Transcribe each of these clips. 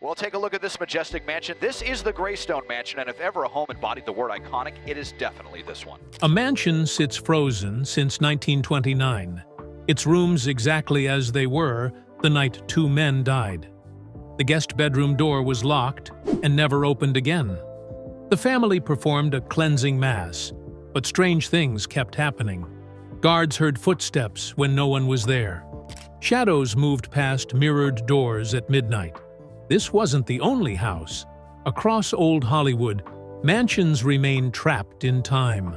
Well, take a look at this majestic mansion. This is the Greystone Mansion, and if ever a home embodied the word iconic, it is definitely this one. A mansion sits frozen since 1929. Its rooms exactly as they were the night two men died. The guest bedroom door was locked and never opened again. The family performed a cleansing mass, but strange things kept happening. Guards heard footsteps when no one was there. Shadows moved past mirrored doors at midnight. This wasn't the only house. Across old Hollywood, mansions remained trapped in time,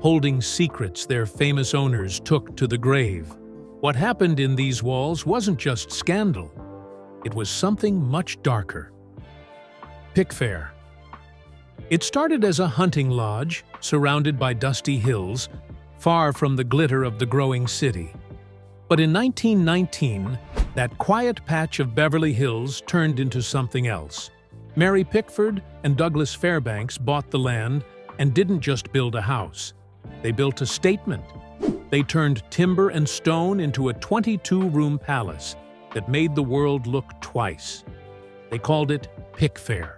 holding secrets their famous owners took to the grave. What happened in these walls wasn't just scandal. It was something much darker. Pickfair. It started as a hunting lodge surrounded by dusty hills, far from the glitter of the growing city. But in 1919, that quiet patch of Beverly Hills turned into something else. Mary Pickford and Douglas Fairbanks bought the land and didn't just build a house. They built a statement. They turned timber and stone into a 22-room palace that made the world look twice. They called it Pickfair.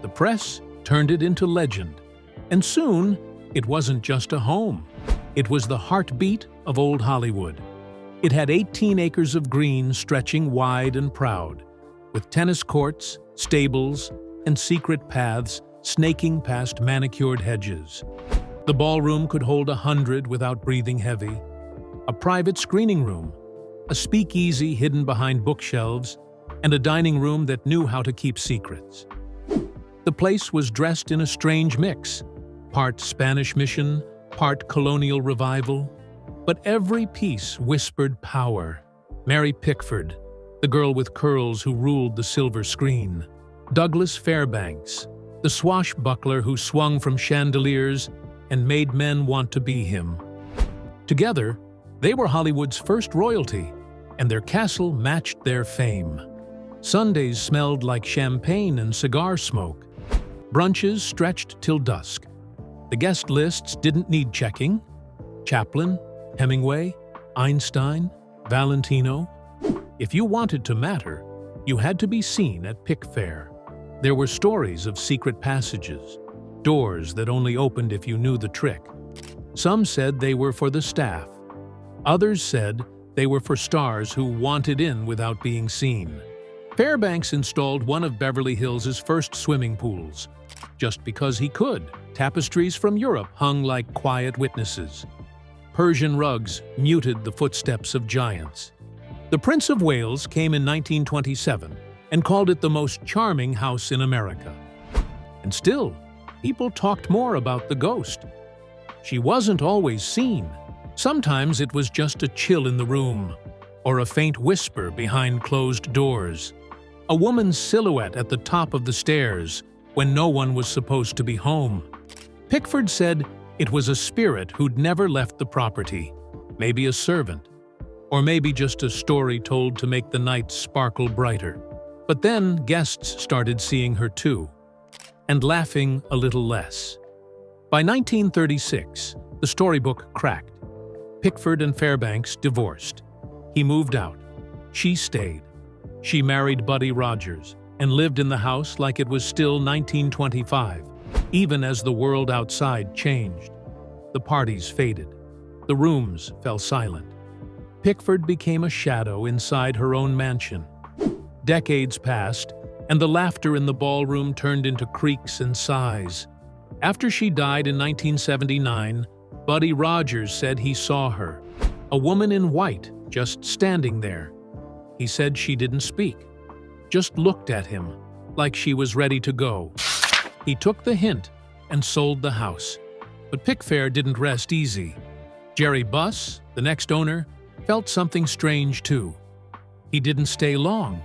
The press turned it into legend. And soon, it wasn't just a home. It was the heartbeat of old Hollywood. It had 18 acres of green stretching wide and proud, with tennis courts, stables, and secret paths snaking past manicured hedges. The ballroom could hold 100 without breathing heavy, a private screening room, a speakeasy hidden behind bookshelves, and a dining room that knew how to keep secrets. The place was dressed in a strange mix, part Spanish mission, part colonial revival. But every piece whispered power. Mary Pickford, the girl with curls who ruled the silver screen. Douglas Fairbanks, the swashbuckler who swung from chandeliers and made men want to be him. Together, they were Hollywood's first royalty, and their castle matched their fame. Sundays smelled like champagne and cigar smoke. Brunches stretched till dusk. The guest lists didn't need checking. Chaplin, Hemingway, Einstein, Valentino. If you wanted to matter, you had to be seen at Pickfair. There were stories of secret passages, doors that only opened if you knew the trick. Some said they were for the staff. Others said they were for stars who wanted in without being seen. Fairbanks installed one of Beverly Hills' first swimming pools, just because he could. Tapestries from Europe hung like quiet witnesses. Persian rugs muted the footsteps of giants. The Prince of Wales came in 1927 and called it the most charming house in America. And still, people talked more about the ghost. She wasn't always seen. Sometimes it was just a chill in the room, or a faint whisper behind closed doors. A woman's silhouette at the top of the stairs when no one was supposed to be home. Pickford said it was a spirit who'd never left the property, maybe a servant, or maybe just a story told to make the night sparkle brighter. But then guests started seeing her too, and laughing a little less. By 1936, the storybook cracked. Pickford and Fairbanks divorced. He moved out. She stayed. She married Buddy Rogers and lived in the house like it was still 1925. Even as the world outside changed. The parties faded. The rooms fell silent. Pickford became a shadow inside her own mansion. Decades passed, and the laughter in the ballroom turned into creaks and sighs. After she died in 1979, Buddy Rogers said he saw her, a woman in white, just standing there. He said she didn't speak, just looked at him, like she was ready to go. He took the hint and sold the house. But Pickfair didn't rest easy. Jerry Buss, the next owner, felt something strange too. He didn't stay long.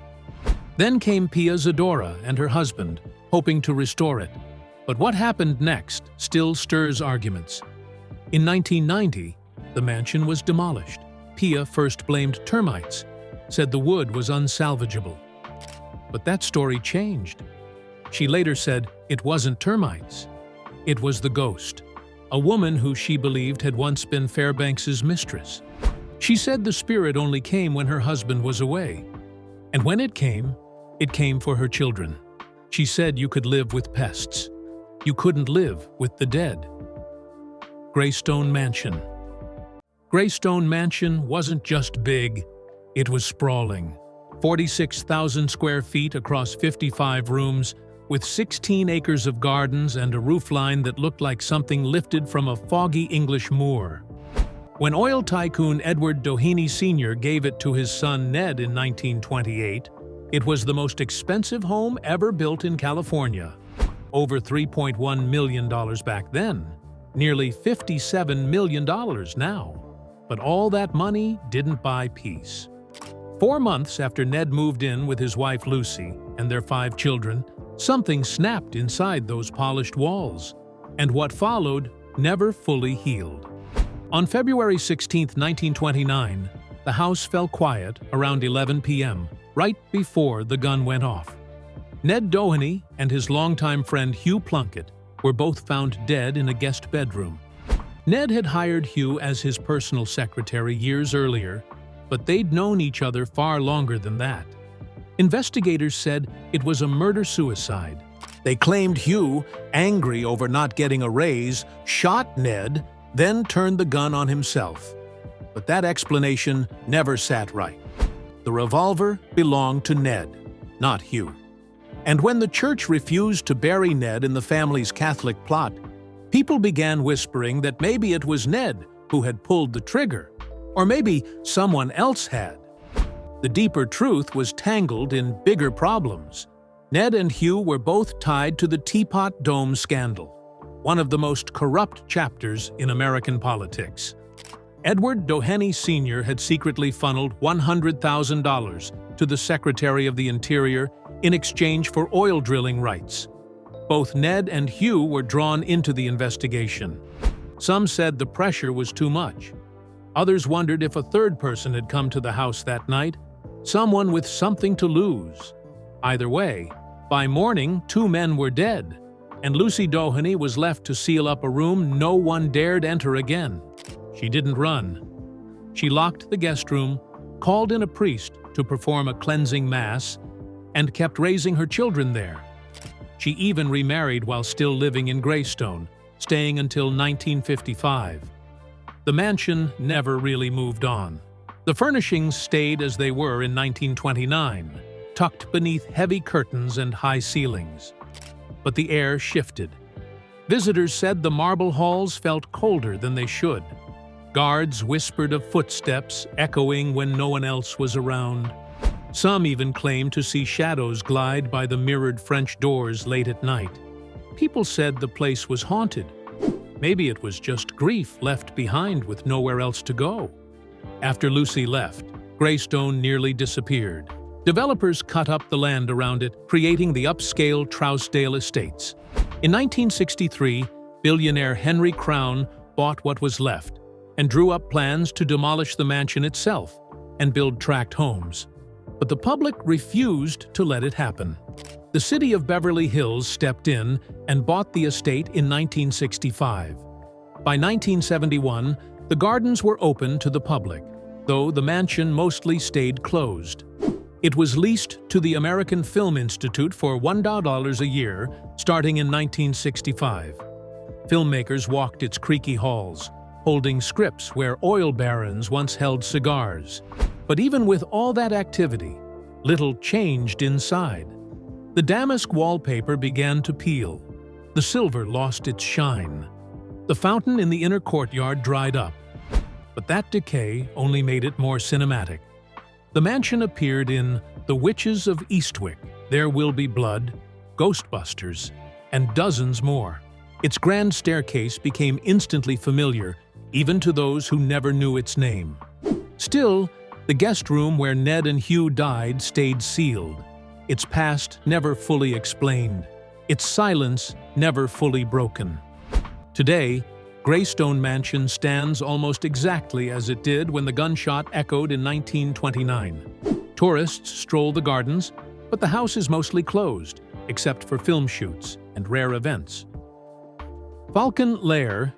Then came Pia Zadora and her husband, hoping to restore it. But what happened next still stirs arguments. In 1990, the mansion was demolished. Pia first blamed termites, said the wood was unsalvageable. But that story changed. She later said it wasn't termites. It was the ghost, a woman who she believed had once been Fairbanks's mistress. She said the spirit only came when her husband was away. And when it came, It came for her children. She said you could live with pests. You couldn't live with the dead. Greystone Mansion. Greystone Mansion wasn't just big, it was sprawling. 46,000 square feet across 55 rooms, with 16 acres of gardens and a roofline that looked like something lifted from a foggy English moor. When oil tycoon Edward Doheny Sr. gave it to his son Ned in 1928, it was the most expensive home ever built in California. Over $3.1 million back then, nearly $57 million now. But all that money didn't buy peace. 4 months after Ned moved in with his wife Lucy and their 5 children, something snapped inside those polished walls, and what followed never fully healed. On February 16, 1929, the house fell quiet around 11 p.m., right before the gun went off. Ned Doheny and his longtime friend Hugh Plunkett were both found dead in a guest bedroom. Ned had hired Hugh as his personal secretary years earlier, but they'd known each other far longer than that. Investigators said it was a murder-suicide. They claimed Hugh, angry over not getting a raise, shot Ned, then turned the gun on himself. But that explanation never sat right. The revolver belonged to Ned, not Hugh. And when the church refused to bury Ned in the family's Catholic plot, people began whispering that maybe it was Ned who had pulled the trigger, or maybe someone else had. The deeper truth was tangled in bigger problems. Ned and Hugh were both tied to the Teapot Dome scandal, one of the most corrupt chapters in American politics. Edward Doheny Sr. had secretly funneled $100,000 to the Secretary of the Interior in exchange for oil drilling rights. Both Ned and Hugh were drawn into the investigation. Some said the pressure was too much. Others wondered if a third person had come to the house that night, someone with something to lose. Either way, by morning, 2 men were dead, and Lucy Doheny was left to seal up a room no one dared enter again. She didn't run. She locked the guest room, called in a priest to perform a cleansing mass, and kept raising her children there. She even remarried while still living in Greystone, staying until 1955. The mansion never really moved on. The furnishings stayed as they were in 1929, tucked beneath heavy curtains and high ceilings. But the air shifted. Visitors said the marble halls felt colder than they should. Guards whispered of footsteps echoing when no one else was around. Some even claimed to see shadows glide by the mirrored French doors late at night. People said the place was haunted. Maybe it was just grief left behind with nowhere else to go. After Lucy left, Greystone nearly disappeared. Developers cut up the land around it, creating the upscale Trousdale Estates. In 1963, billionaire Henry Crown bought what was left and drew up plans to demolish the mansion itself and build tract homes. But the public refused to let it happen. The city of Beverly Hills stepped in and bought the estate in 1965. By 1971, the gardens were open to the public, though the mansion mostly stayed closed. It was leased to the American Film Institute for $1 a year, starting in 1965. Filmmakers walked its creaky halls, holding scripts where oil barons once held cigars. But even with all that activity, little changed inside. The damask wallpaper began to peel. The silver lost its shine. The fountain in the inner courtyard dried up. But that decay only made it more cinematic. The mansion appeared in The Witches of Eastwick, There Will Be Blood, Ghostbusters, and dozens more. Its grand staircase became instantly familiar, even to those who never knew its name. Still, the guest room where Ned and Hugh died stayed sealed. Its past never fully explained. Its silence never fully broken. Today, Greystone Mansion stands almost exactly as it did when the gunshot echoed in 1929. Tourists stroll the gardens, but the house is mostly closed, except for film shoots and rare events. Falcon Lair.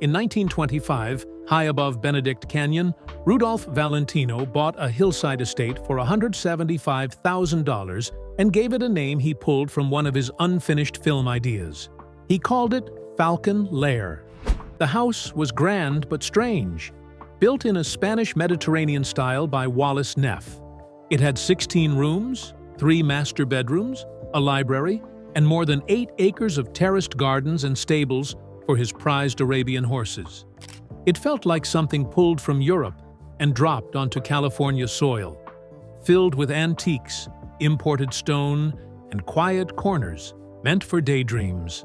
In 1925, high above Benedict Canyon, Rudolph Valentino bought a hillside estate for $175,000 and gave it a name he pulled from one of his unfinished film ideas. He called it Falcon Lair. The house was grand but strange, built in a Spanish Mediterranean style by Wallace Neff. It had 16 rooms, 3 master bedrooms, a library, and more than 8 acres of terraced gardens and stables for his prized Arabian horses. It felt like something pulled from Europe and dropped onto California soil, filled with antiques, imported stone, and quiet corners meant for daydreams.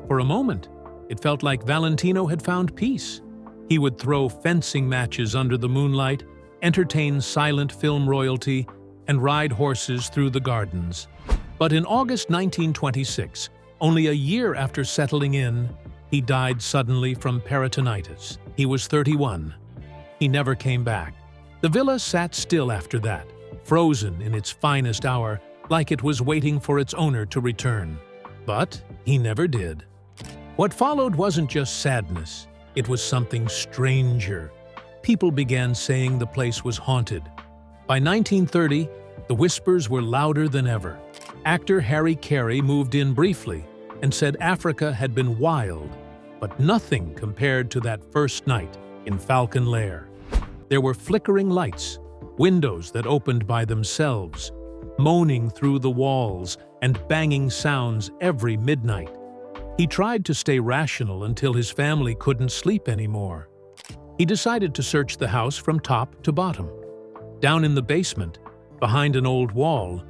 For a moment, it felt like Valentino had found peace. He would throw fencing matches under the moonlight, entertain silent film royalty, and ride horses through the gardens. But in August 1926, only a year after settling in, he died suddenly from peritonitis. He was 31. He never came back. The villa sat still after that, frozen in its finest hour, like it was waiting for its owner to return. But he never did. What followed wasn't just sadness, it was something stranger. People began saying the place was haunted. By 1930, the whispers were louder than ever. Actor Harry Carey moved in briefly and said Africa had been wild, but nothing compared to that first night in Falcon Lair. There were flickering lights, windows that opened by themselves, moaning through the walls and banging sounds every midnight. He tried to stay rational until his family couldn't sleep anymore. He decided to search the house from top to bottom. Down in the basement, behind an old wall,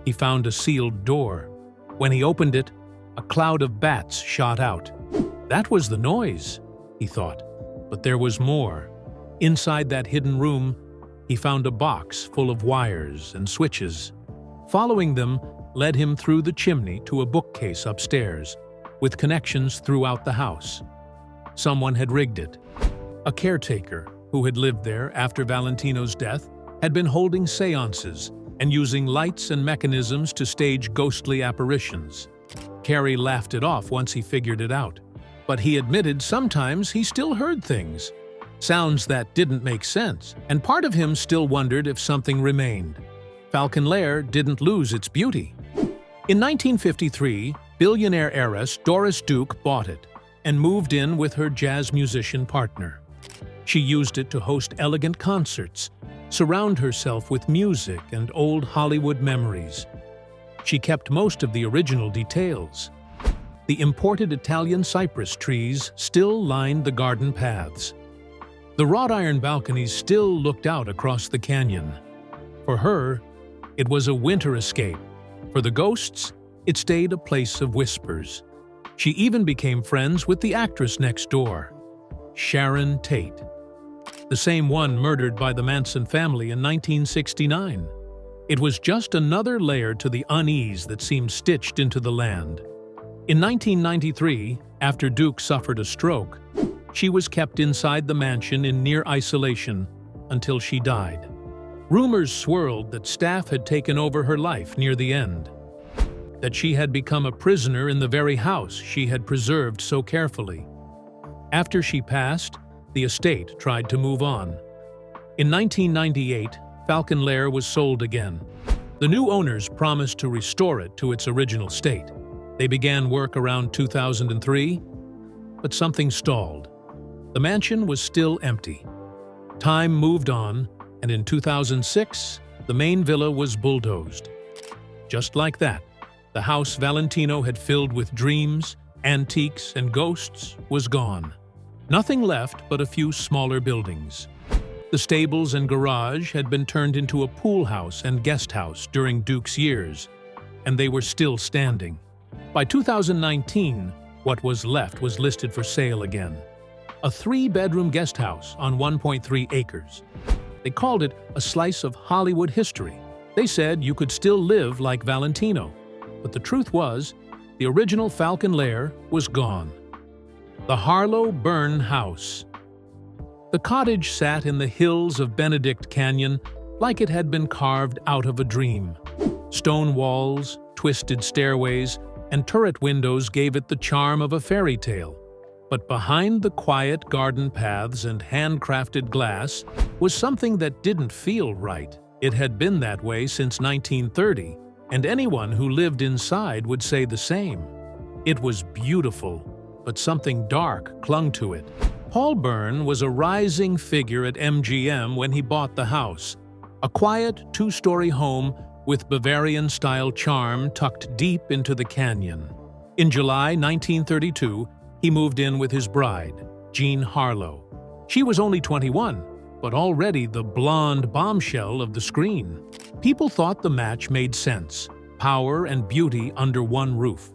he found a sealed door. When he opened it, a cloud of bats shot out. That was the noise, he thought. But there was more. Inside that hidden room, he found a box full of wires and switches. Following them led him through the chimney to a bookcase upstairs, with connections throughout the house. Someone had rigged it. A caretaker, who had lived there after Valentino's death, had been holding seances and using lights and mechanisms to stage ghostly apparitions. Carey laughed it off once he figured it out. But he admitted sometimes he still heard things, sounds that didn't make sense, and part of him still wondered if something remained. Falcon Lair didn't lose its beauty. In 1953, billionaire heiress Doris Duke bought it and moved in with her jazz musician partner. She used it to host elegant concerts, surround herself with music and old Hollywood memories. She kept most of the original details. The imported Italian cypress trees still lined the garden paths. The wrought iron balconies still looked out across the canyon. For her, it was a winter escape. For the ghosts, it stayed a place of whispers. She even became friends with the actress next door, Sharon Tate, the same one murdered by the Manson family in 1969. It was just another layer to the unease that seemed stitched into the land. In 1993, after Duke suffered a stroke, she was kept inside the mansion in near isolation until she died. Rumors swirled that staff had taken over her life near the end, that she had become a prisoner in the very house she had preserved so carefully. After she passed, the estate tried to move on. In 1998, Falcon Lair was sold again. The new owners promised to restore it to its original state. They began work around 2003, but something stalled. The mansion was still empty. Time moved on, and in 2006, the main villa was bulldozed. Just like that, the house Valentino had filled with dreams, antiques, and ghosts was gone. Nothing left but a few smaller buildings. The stables and garage had been turned into a pool house and guest house during Duke's years, and they were still standing. By 2019, what was left was listed for sale again. A 3-bedroom guest house on 1.3 acres. They called it a slice of Hollywood history. They said you could still live like Valentino. But the truth was, the original Falcon Lair was gone. The Harlow Bern house. The cottage sat in the hills of Benedict Canyon like it had been carved out of a dream. Stone walls, twisted stairways, and turret windows gave it the charm of a fairy tale. But behind the quiet garden paths and handcrafted glass was something that didn't feel right. It had been that way since 1930, and anyone who lived inside would say the same. It was beautiful, but something dark clung to it. Paul Bern was a rising figure at MGM when he bought the house, a quiet two-story home with Bavarian-style charm tucked deep into the canyon. In July 1932, he moved in with his bride, Jayne Harlow. She was only 21, but already the blonde bombshell of the screen. People thought the match made sense, power and beauty under one roof.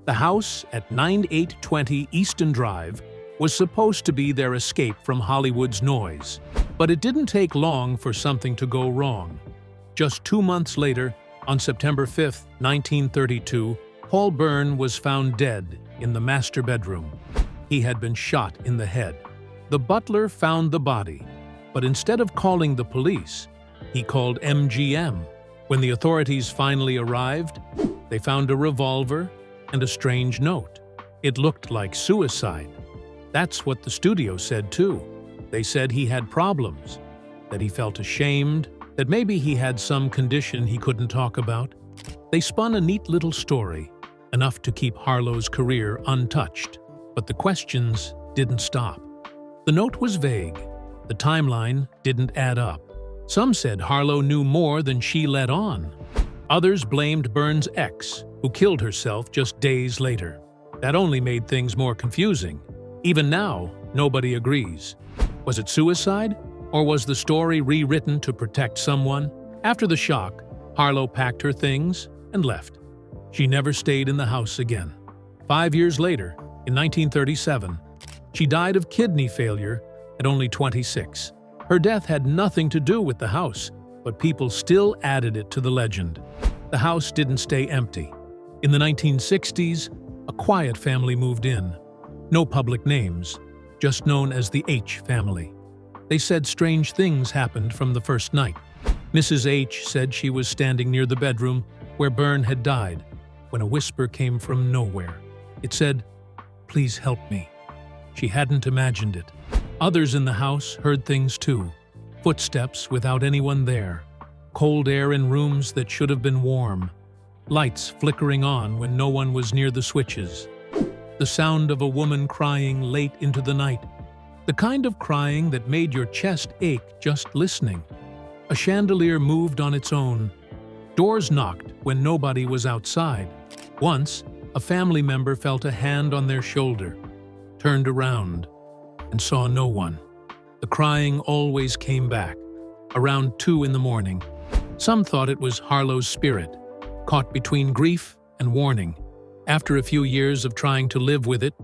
The house at 9820 Easton Drive was supposed to be their escape from Hollywood's noise. But it didn't take long for something to go wrong. Just 2 months later, on September 5, 1932, Paul Bern was found dead in the master bedroom. He had been shot in the head. The butler found the body, but instead of calling the police, he called MGM. When the authorities finally arrived, they found a revolver and a strange note. It looked like suicide. That's what the studio said too. They said he had problems, that he felt ashamed, that maybe he had some condition he couldn't talk about. They spun a neat little story, enough to keep Harlow's career untouched. But the questions didn't stop. The note was vague. The timeline didn't add up. Some said Harlow knew more than she let on. Others blamed Bern's ex, who killed herself just days later. That only made things more confusing. Even now, nobody agrees. Was it suicide, or was the story rewritten to protect someone? After the shock, Harlow packed her things and left. She never stayed in the house again. 5 years later, in 1937, she died of kidney failure at only 26. Her death had nothing to do with the house, but people still added it to the legend. The house didn't stay empty. In the 1960s, a quiet family moved in. No public names, just known as the H family. They said strange things happened from the first night. Mrs. H said she was standing near the bedroom where Bern had died when a whisper came from nowhere. It said, "Please help me." She hadn't imagined it. Others in the house heard things too. Footsteps without anyone there. Cold air in rooms that should have been warm. Lights flickering on when no one was near the switches. The sound of a woman crying late into the night. The kind of crying that made your chest ache just listening. A chandelier moved on its own. Doors knocked when nobody was outside. Once, a family member felt a hand on their shoulder, turned around, and saw no one. The crying always came back, around 2 in the morning. Some thought it was Harlow's spirit, caught between grief and warning. After a few years of trying to live with it,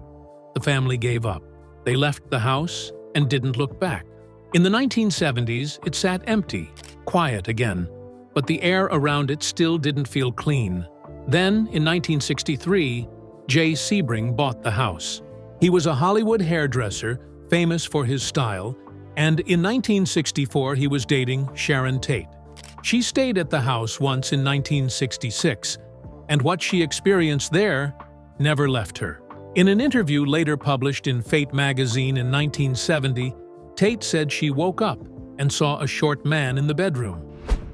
the family gave up. They left the house and didn't look back. In the 1970s, it sat empty, quiet again, but the air around it still didn't feel clean. Then, in 1963, J. Sebring bought the house. He was a Hollywood hairdresser, famous for his style, and in 1964 he was dating Sharon Tate. She stayed at the house once in 1966, and what she experienced there never left her. In an interview later published in Fate magazine in 1970, Tate said she woke up and saw a short man in the bedroom.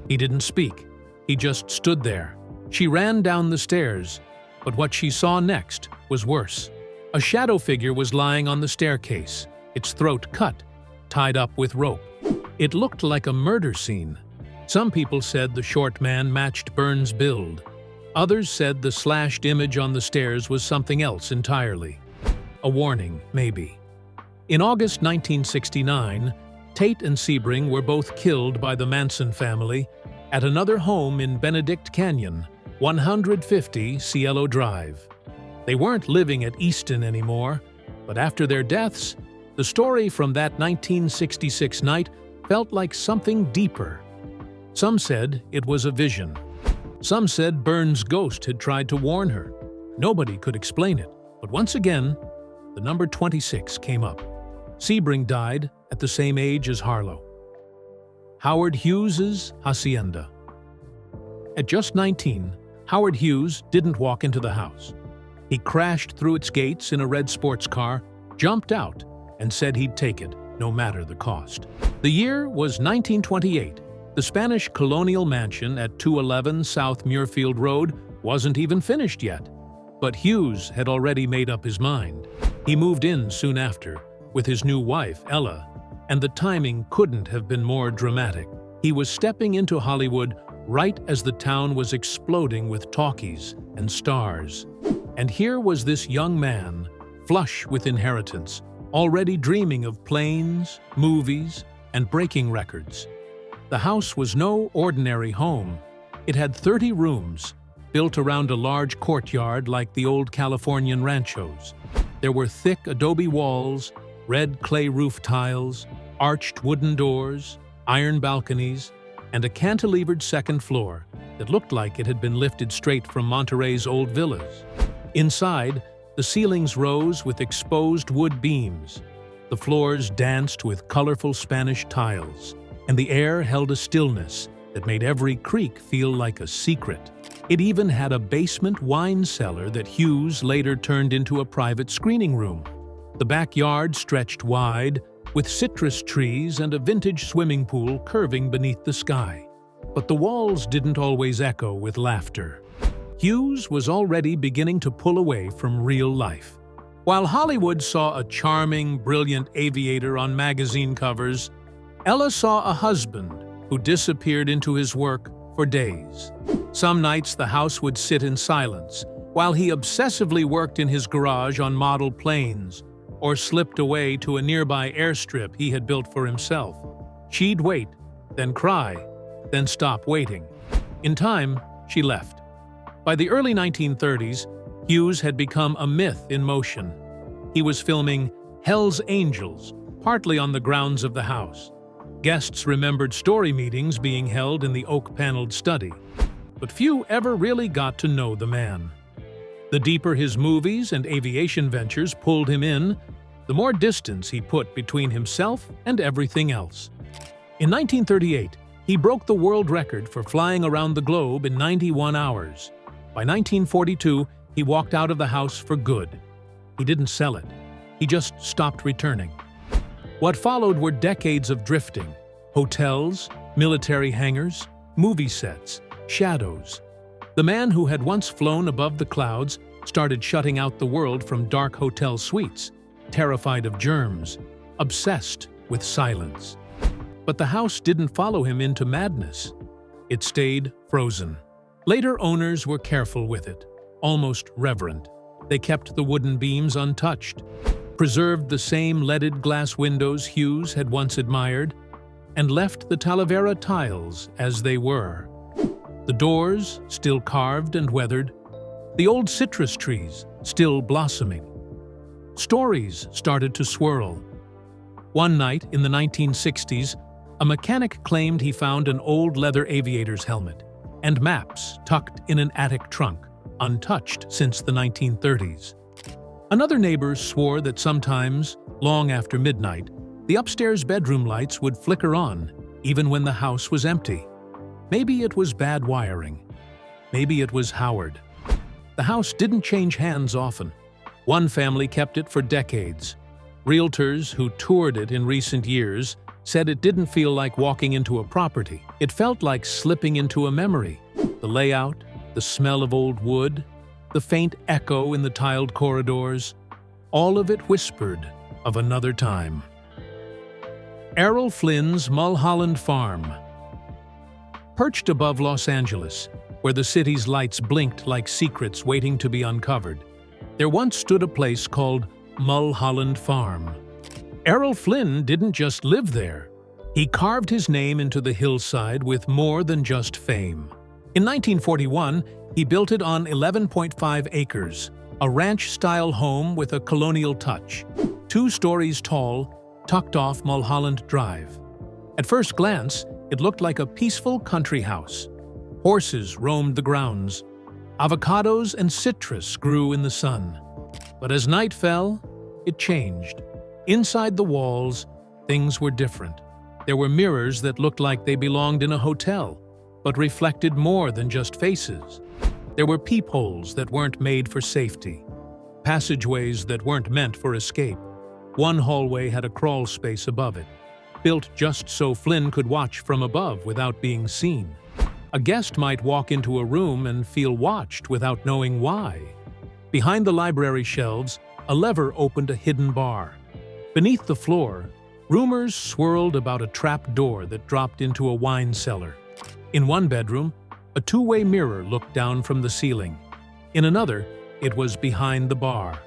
He didn't speak. He just stood there. She ran down the stairs, but what she saw next was worse. A shadow figure was lying on the staircase, its throat cut, tied up with rope. It looked like a murder scene. Some people said the short man matched Bern's build. Others said the slashed image on the stairs was something else entirely. A warning, maybe. In August 1969, Tate and Sebring were both killed by the Manson family at another home in Benedict Canyon, 150 Cielo Drive. They weren't living at Easton anymore, but after their deaths, the story from that 1966 night felt like something deeper. Some said it was a vision. Some said Bern's ghost had tried to warn her. Nobody could explain it, but once again, the number 26 came up. Sebring died at the same age as Harlow. Howard Hughes's hacienda. At just 19, Howard Hughes didn't walk into the house. He crashed through its gates in a red sports car, jumped out, and said he'd take it, no matter the cost. The year was 1928. The Spanish colonial mansion at 211 South Muirfield Road wasn't even finished yet. But Hughes had already made up his mind. He moved in soon after, with his new wife, Ella, and the timing couldn't have been more dramatic. He was stepping into Hollywood right as the town was exploding with talkies and stars. And here was this young man, flush with inheritance, already dreaming of planes, movies, and breaking records. The house was no ordinary home. It had 30 rooms, built around a large courtyard like the old Californian ranchos. There were thick adobe walls, red clay roof tiles, arched wooden doors, iron balconies, and a cantilevered second floor that looked like it had been lifted straight from Monterey's old villas. Inside, the ceilings rose with exposed wood beams. The floors danced with colorful Spanish tiles, and the air held a stillness that made every creak feel like a secret. It even had a basement wine cellar that Hughes later turned into a private screening room. The backyard stretched wide, with citrus trees and a vintage swimming pool curving beneath the sky. But the walls didn't always echo with laughter. Hughes was already beginning to pull away from real life. While Hollywood saw a charming, brilliant aviator on magazine covers, Ella saw a husband who disappeared into his work for days. Some nights the house would sit in silence, while he obsessively worked in his garage on model planes, or slipped away to a nearby airstrip he had built for himself. She'd wait, then cry, then stop waiting. In time, she left. By the early 1930s, Hughes had become a myth in motion. He was filming Hell's Angels, partly on the grounds of the house. Guests remembered story meetings being held in the oak-paneled study, but few ever really got to know the man. The deeper his movies and aviation ventures pulled him in, the more distance he put between himself and everything else. In 1938, he broke the world record for flying around the globe in 91 hours. By 1942, he walked out of the house for good. He didn't sell it. He just stopped returning. What followed were decades of drifting: hotels, military hangars, movie sets, shadows. The man who had once flown above the clouds started shutting out the world from dark hotel suites, terrified of germs, obsessed with silence. But the house didn't follow him into madness. It stayed frozen. Later owners were careful with it, almost reverent. They kept the wooden beams untouched, preserved the same leaded glass windows Hughes had once admired, and left the Talavera tiles as they were. The doors, still carved and weathered, the old citrus trees, still blossoming. Stories started to swirl. One night in the 1960s, a mechanic claimed he found an old leather aviator's helmet and maps tucked in an attic trunk, untouched since the 1930s. Another neighbor swore that sometimes, long after midnight, the upstairs bedroom lights would flicker on, even when the house was empty. Maybe it was bad wiring. Maybe it was Howard. The house didn't change hands often. One family kept it for decades. Realtors who toured it in recent years said it didn't feel like walking into a property. It felt like slipping into a memory. The layout, the smell of old wood, the faint echo in the tiled corridors, all of it whispered of another time. Errol Flynn's Mulholland Farm. Perched above Los Angeles, where the city's lights blinked like secrets waiting to be uncovered, there once stood a place called Mulholland Farm. Errol Flynn didn't just live there. He carved his name into the hillside with more than just fame. In 1941, he built it on 11.5 acres, a ranch-style home with a colonial touch, 2 stories tall, tucked off Mulholland Drive. At first glance, it looked like a peaceful country house. Horses roamed the grounds. Avocados and citrus grew in the sun. But as night fell, it changed. Inside the walls, things were different. There were mirrors that looked like they belonged in a hotel, but reflected more than just faces. There were peepholes that weren't made for safety, passageways that weren't meant for escape. One hallway had a crawl space above it. built just so Flynn could watch from above without being seen. A guest might walk into a room and feel watched without knowing why. Behind the library shelves, a lever opened a hidden bar. Beneath the floor, rumors swirled about a trap door that dropped into a wine cellar. In one bedroom, a two-way mirror looked down from the ceiling. In another, it was behind the bar.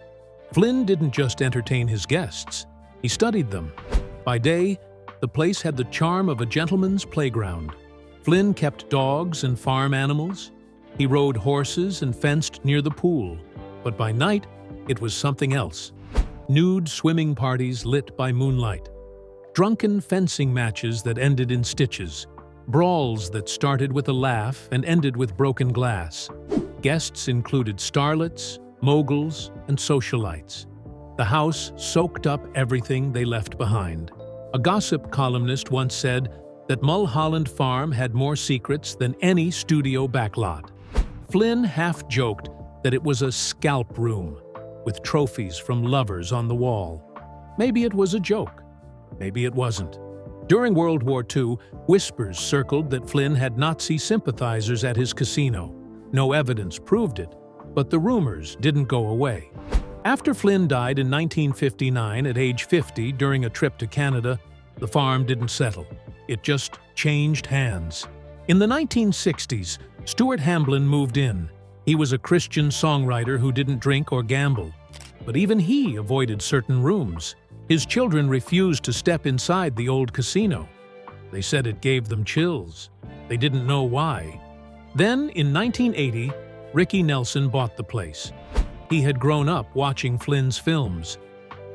Flynn didn't just entertain his guests, he studied them. By day, the place had the charm of a gentleman's playground. Flynn kept dogs and farm animals. He rode horses and fenced near the pool. But by night, it was something else. Nude swimming parties lit by moonlight. Drunken fencing matches that ended in stitches. Brawls that started with a laugh and ended with broken glass. Guests included starlets, moguls, and socialites. The house soaked up everything they left behind. A gossip columnist once said that Mulholland Farm had more secrets than any studio backlot. Flynn half-joked that it was a scalp room, with trophies from lovers on the wall. Maybe it was a joke. Maybe it wasn't. During World War II, whispers circled that Flynn had Nazi sympathizers at his casino. No evidence proved it, but the rumors didn't go away. After Flynn died in 1959 at age 50 during a trip to Canada, the farm didn't settle. It just changed hands. In the 1960s, Stuart Hamblin moved in. He was a Christian songwriter who didn't drink or gamble. But even he avoided certain rooms. His children refused to step inside the old casino. They said it gave them chills. They didn't know why. Then, in 1980, Ricky Nelson bought the place. He had grown up watching Flynn's films.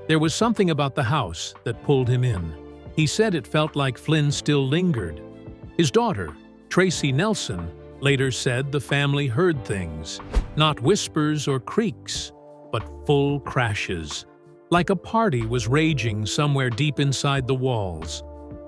There was something about the house that pulled him in. He said it felt like Flynn still lingered. His daughter, Tracy Nelson, later said the family heard things. Not whispers or creaks, but full crashes. Like a party was raging somewhere deep inside the walls.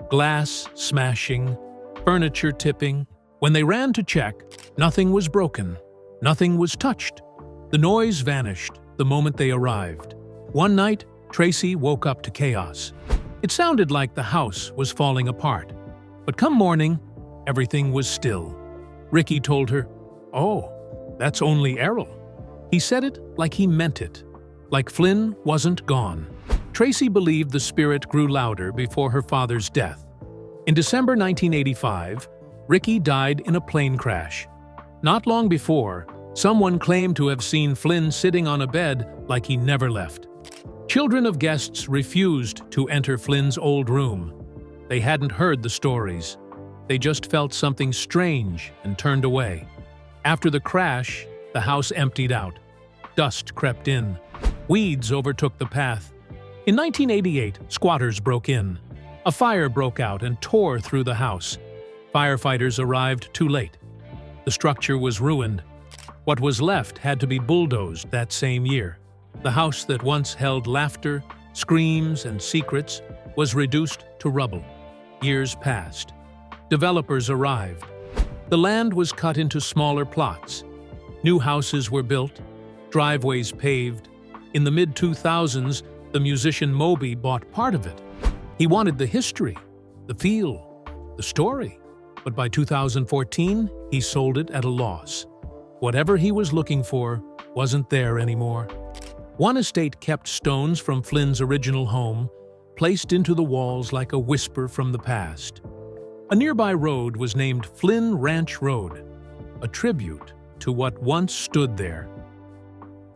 Glass smashing, furniture tipping. When they ran to check, nothing was broken. Nothing was touched. The noise vanished the moment they arrived. One night, Tracy woke up to chaos. It sounded like the house was falling apart. But come morning, everything was still. Ricky told her, "Oh, that's only Errol." He said it like he meant it. Like Flynn wasn't gone. Tracy believed the spirit grew louder before her father's death. In December 1985, Ricky died in a plane crash. Not long before, someone claimed to have seen Flynn sitting on a bed like he never left. Children of guests refused to enter Flynn's old room. They hadn't heard the stories. They just felt something strange and turned away. After the crash, the house emptied out. Dust crept in. Weeds overtook the path. In 1988, squatters broke in. A fire broke out and tore through the house. Firefighters arrived too late. The structure was ruined. What was left had to be bulldozed that same year. The house that once held laughter, screams, and secrets was reduced to rubble. Years passed. Developers arrived. The land was cut into smaller plots. New houses were built, driveways paved. In the mid-2000s, the musician Moby bought part of it. He wanted the history, the feel, the story. But by 2014, he sold it at a loss. Whatever he was looking for wasn't there anymore. One estate kept stones from Flynn's original home, placed into the walls like a whisper from the past. A nearby road was named Flynn Ranch Road, a tribute to what once stood there.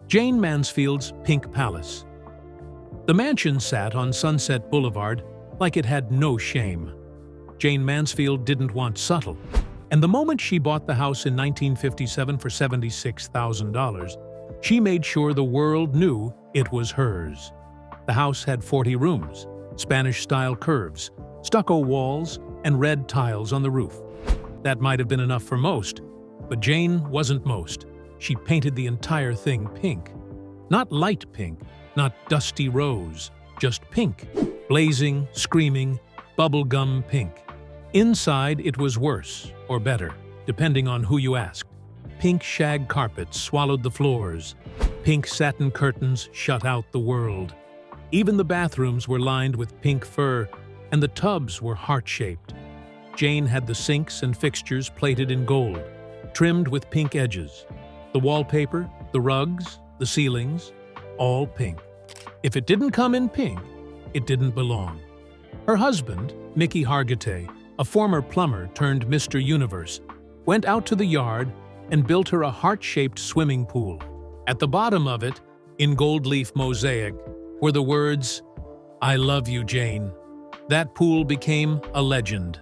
Jayne Mansfield's Pink Palace. The mansion sat on Sunset Boulevard like it had no shame. Jayne Mansfield didn't want subtle, and the moment she bought the house in 1957 for $76,000, she made sure the world knew it was hers. The house had 40 rooms, Spanish-style curves, stucco walls, and red tiles on the roof. That might have been enough for most, but Jayne wasn't most. She painted the entire thing pink. Not light pink, not dusty rose, just pink. Blazing, screaming, bubblegum pink. Inside, it was worse, or better, depending on who you asked. Pink shag carpets swallowed the floors. Pink satin curtains shut out the world. Even the bathrooms were lined with pink fur, and the tubs were heart-shaped. Jayne had the sinks and fixtures plated in gold, trimmed with pink edges. The wallpaper, the rugs, the ceilings, all pink. If it didn't come in pink, it didn't belong. Her husband, Mickey Hargitay, a former plumber turned Mr. Universe, went out to the yard and built her a heart-shaped swimming pool. At the bottom of it, in gold leaf mosaic, were the words, "I love you, Jayne." That pool became a legend.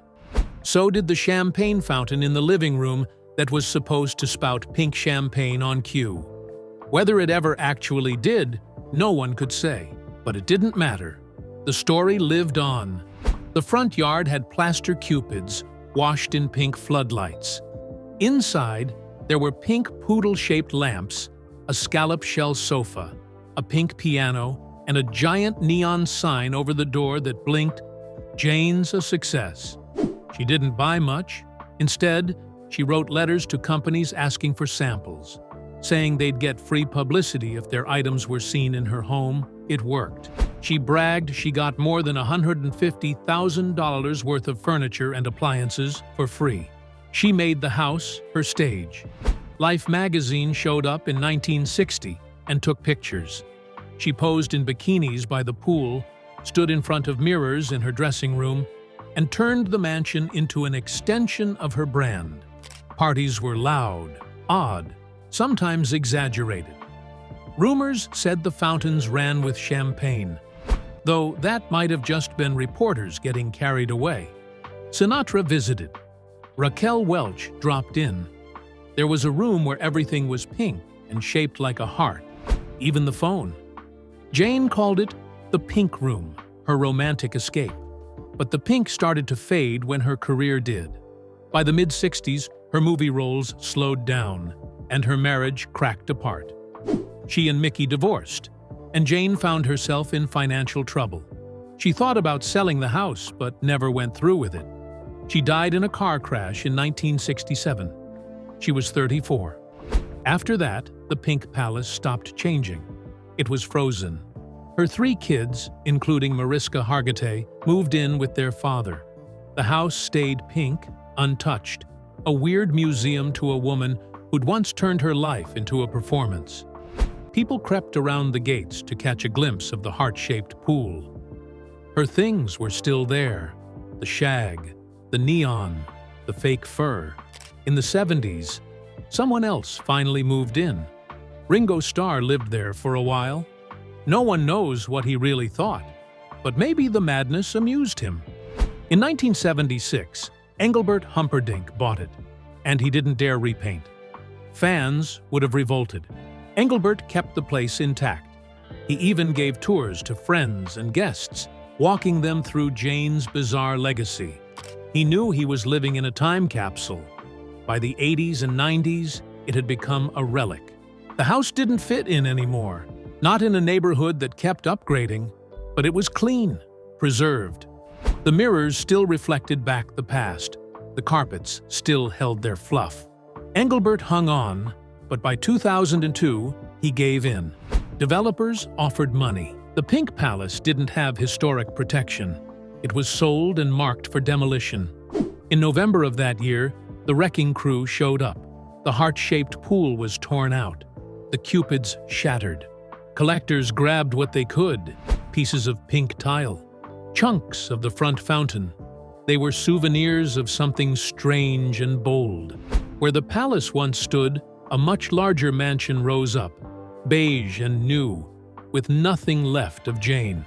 So did the champagne fountain in the living room that was supposed to spout pink champagne on cue. Whether it ever actually did, no one could say, but it didn't matter. The story lived on. The front yard had plaster cupids washed in pink floodlights. Inside, there were pink poodle-shaped lamps, a scallop shell sofa, a pink piano, and a giant neon sign over the door that blinked, "Jayne's a success." She didn't buy much. Instead, she wrote letters to companies asking for samples, saying they'd get free publicity if their items were seen in her home. It worked. She bragged she got more than $150,000 worth of furniture and appliances for free. She made the house her stage. Life magazine showed up in 1960 and took pictures. She posed in bikinis by the pool, stood in front of mirrors in her dressing room, and turned the mansion into an extension of her brand. Parties were loud, odd, sometimes exaggerated. Rumors said the fountains ran with champagne, though that might have just been reporters getting carried away. Sinatra visited. Raquel Welch dropped in. There was a room where everything was pink and shaped like a heart, even the phone. Jayne called it the Pink Room, her romantic escape. But the pink started to fade when her career did. By the mid-60s, her movie roles slowed down, and her marriage cracked apart. She and Mickey divorced, and Jayne found herself in financial trouble. She thought about selling the house, but never went through with it. She died in a car crash in 1967. She was 34. After that, the Pink Palace stopped changing. It was frozen. Her 3 kids, including Mariska Hargitay, moved in with their father. The house stayed pink, untouched, a weird museum to a woman who'd once turned her life into a performance. People crept around the gates to catch a glimpse of the heart-shaped pool. Her things were still there: the shag, the neon, the fake fur. In the 70s, someone else finally moved in. Ringo Starr lived there for a while. No one knows what he really thought, but maybe the madness amused him. In 1976, Engelbert Humperdinck bought it, and he didn't dare repaint. Fans would have revolted. Engelbert kept the place intact. He even gave tours to friends and guests, walking them through Jayne's bizarre legacy. He knew he was living in a time capsule. By the 80s and 90s, it had become a relic. The house didn't fit in anymore. Not in a neighborhood that kept upgrading, but it was clean, preserved. The mirrors still reflected back the past. The carpets still held their fluff. Engelbert hung on, but by 2002, he gave in. Developers offered money. The Pink Palace didn't have historic protection. It was sold and marked for demolition. In November of that year, the wrecking crew showed up. The heart-shaped pool was torn out. The cupids shattered. Collectors grabbed what they could: pieces of pink tile, chunks of the front fountain. They were souvenirs of something strange and bold. Where the palace once stood, a much larger mansion rose up, beige and new, with nothing left of Jayne.